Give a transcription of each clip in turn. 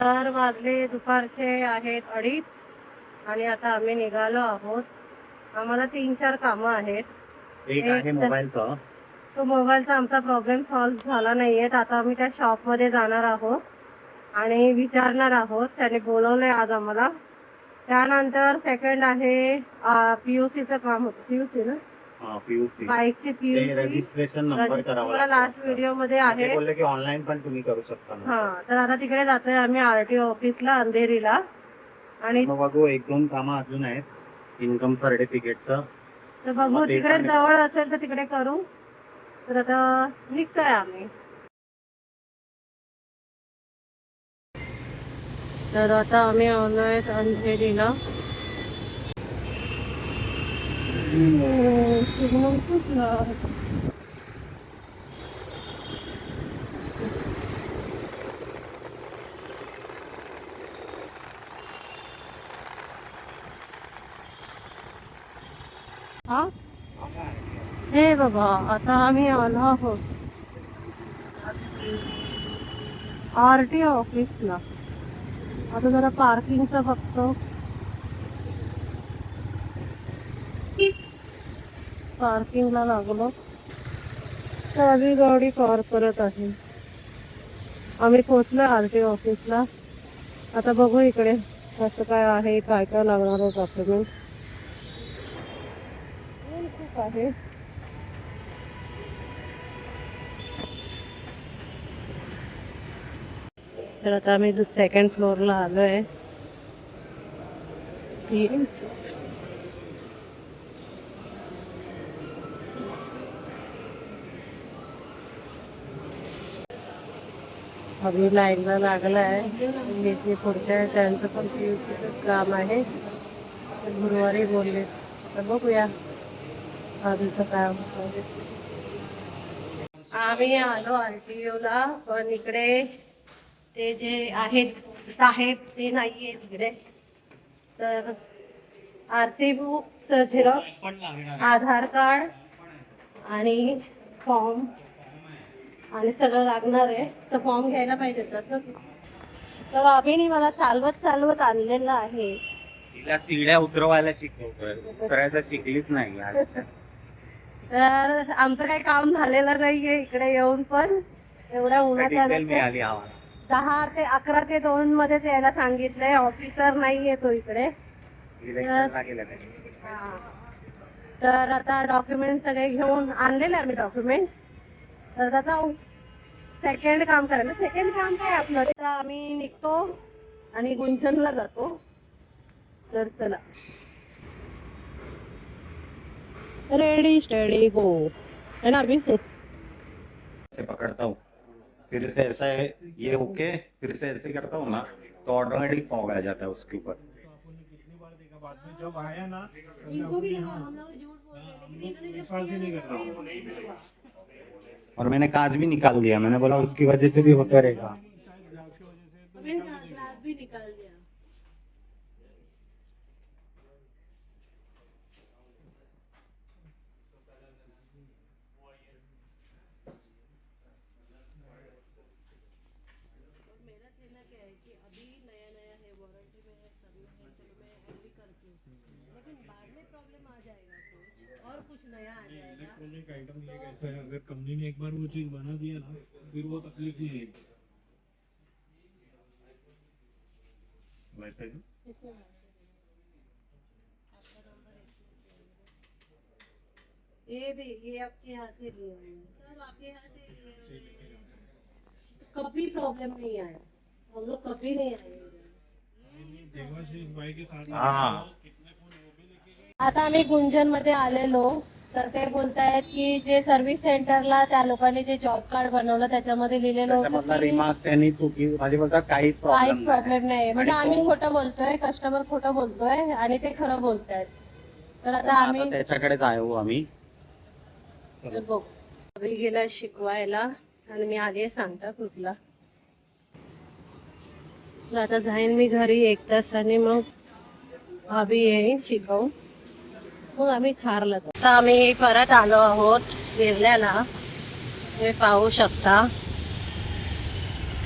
तर वाजले दुपारचे आहेत 2:30 आणि आता आम्ही निघालो आहोत. आम्हाला 3-4 कामं आहेत. एक आहे मोबाईलचं. तो मोबाईलचा आमचा प्रॉब्लेम सॉल्व्ह झाला नाहीये. आता आम्ही त्या शॉपमध्ये जाणार आहोत आणि विचारणार आहोत. त्याने बोलवलंय आज आम्हाला. त्यानंतर सेकंड आहे पीयूसीचं काम होतं. पीयूसी ना, पीयूसी बाईकची पीयूसी रजिस्ट्रेशन नंबर करावा लागतो. लास्ट व्हिडिओ मध्ये आहे. ते बोलले की ऑनलाईन पण तुम्ही करू शकता. तर आता तिकडे जातोय आम्ही आरटीओ ऑफिसला अंधेरीला. आणि मग बघू 1-2 कामं अजून आहेत इन्कम सर्टिफिकेटचं. तर बघू तिकडे जवळ असेल तर तिकडे करू. तर आता निघतोय आम्ही. तर आता आम्ही आलोय अंधेरीला. सिग्नल सुटला. हे बघा आता आम्ही आलो आहोत आरटीओ ऑफिसला. आता जरा पार्किंगचं बघतो. पार्किंगला लागलो तर आधी गाडी पार्क करत आहे. आम्ही पोहोचलो आरटीओ ऑफिसला. आता बघू इकडे कसं काय आहे, काय काय लागणार आहे डॉक्युमेंट. खूप आहे. तर आता आम्ही सेकंड फ्लोअरला आलोय. आम्ही लाईनला लागलाय. पुढच्या त्यांचं पण पीयूसीच काम आहे. गुरुवारी बोलले तर बघूया आधीचं काय होतं. आम्ही आलो आरटीओला पण इकडे ते जे आहेत साहेब ते नाहीये तिकडे. तर आरसी बुक, झेरॉक्स, आधार कार्ड आणि फॉर्म आणि सगळं लागणार आहे. तर फॉर्म घ्यायला पाहिजे तसं. तर अभिनी मला चालवत आणलेलं आहे. तिला सीड्या उतरवायला शिकवतोय, उतरायचं शिकलीच नाही. तर आमचं काही काम झालेलं नाहीये इकडे येऊन. पण एवढ्या उन्हात मिळाली आम्हाला. 10 ते 11 ते 2 मध्येच यायला सांगितलंय. ऑफिसर नाही येतो इकडे. तर आता डॉक्युमेंट सगळे घेऊन आणलेले आम्ही डॉक्युमेंट. तर त्याचा सेकंड काम करायला. सेकंड काम काय आपलं, आता आम्ही निघतो आणि गुंजनला जातो. तर चला, रेडी स्टडी गो है ना अभी. से पकड़ता हूँ, फिर से ऐसा है ये ओके, फिर से ऐसे करता हूँ ना तो ऑटोमेटिक फॉग आ जाता है उसके ऊपर. बाद में जब आया ना विश्वास ही नहीं कर रहा. और मैंने कांच भी निकाल दिया. मैंने बोला उसकी वजह से भी होता रहेगा. ग्लास भी निकाल दिया. मेरा कहना क्या है कि अभी नया नया है, वारंटी में है, सब में है, चलो मैं एग्री करती हूँ. लेकिन बाद में प्रॉब्लम आ जाएगा कुछ और कुछ नया आ जाएगा. इलेक्ट्रॉनिक आइटम ये कैसा है, अगर कंपनी ने एक बार वो चीज बना दिया ना फिर वो तकलीफ नहीं है. इसमें ये आपके यहाँ से लिए हुए हैं, सब आपके यहाँ से लिए हुए हैं. तो कभी प्रॉब्लम नहीं आया. हम लोग कभी नहीं आए. देवाशीष भाई के साथ हाँ. आता आम्ही गुंजन मध्ये आलेलो. तर ते बोलतायत की जे सर्व्हिस सेंटरला त्या लोकांनी जे जॉब कार्ड बनवलं त्याच्यामध्ये लिहिलेलं होतं की रिमार्क त्यांनी चुकी माझे बोलतात काहीच प्रॉब्लेम नाही. म्हणजे आम्ही खोटं बोलतोय, कस्टमर खोटं बोलतोय आणि ते खरं बोलतायत. तर आता आम्ही त्याच्याकडेच आहे हो आम्ही. बघ अभि गेला शिकवायला आणि मी आली सांताक्रूजला. आता जाईन मी घरी 1 तासाने. मग अभि येईन शिकवून. मग आम्ही खारला. आता आम्ही परत आलो आहोत गिरल्याला. तुम्ही पाहू शकता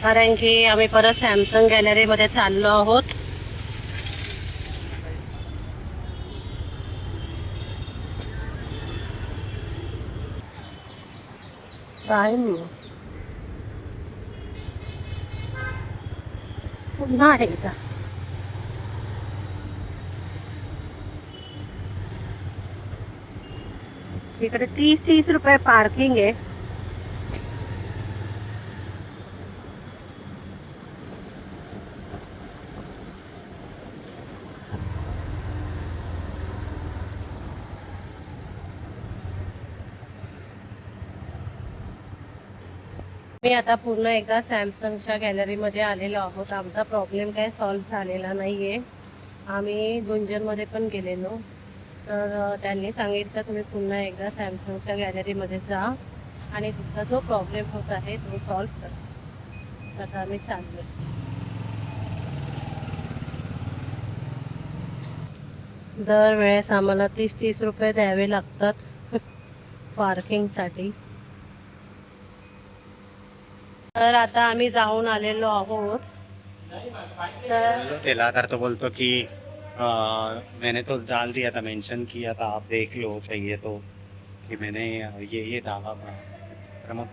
कारण की आम्ही परत सॅमसंग गॅलरीमध्ये चाललो आहोत. काय नाही. पुन्हा एकदा इकडे 30 रुपये पार्किंग आहे. मी आता पुन्हा एकदा सॅमसंगच्या गॅलरीमध्ये आलेलो आहोत. आमचा प्रॉब्लेम काही सॉल्व्ह झालेला नाहीये. आम्ही गुंजनमध्ये पण गेलेलो, तर त्यांनी सांगितलं तुम्ही पुन्हा एकदा सॅमसंगच्या गॅलरीमध्ये जा आणि तुमचा जो प्रॉब्लेम होत आहे तो सॉल्व्ह करा. आता आम्ही चाललो. दरवेळेस आम्हाला 30 रुपये द्यावे लागतात पार्किंगसाठी. तर आता आम्ही जाऊन आलेलो आहोत. तर तेला तर तो बोलतो की मैंने तो डाल दिया था मेंशन किया था, आप देख लो चाहिए तो, की मैंने ये डाला था. तर मग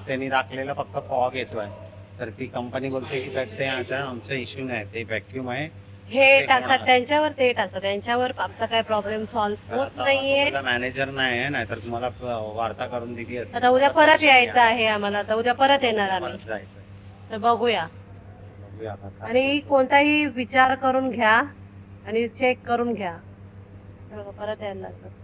त्यांनी दाखलेला फक्त फॉग येतोय. तर ती कंपनी बोलते की तर ते आता आमचा इश्यू नाही, ते व्हॅक्यूम आहे. हे टाकतात त्यांच्यावर, ते टाकतात त्यांच्यावर. आमचा काय प्रॉब्लेम सॉल्व्ह होत नाहीये. मॅनेजर नाही आहे, नाहीतर तुम्हाला वार्ता करून दिली असती. आता उद्या परत यायचं आहे आम्हाला. आता उद्या परत येणार आम्ही. परत जायचं. तर बघूया. बघूया आता काय. आणि कोणताही विचार करून घ्या आणि चेक करून घ्या. परत यायला लागतं.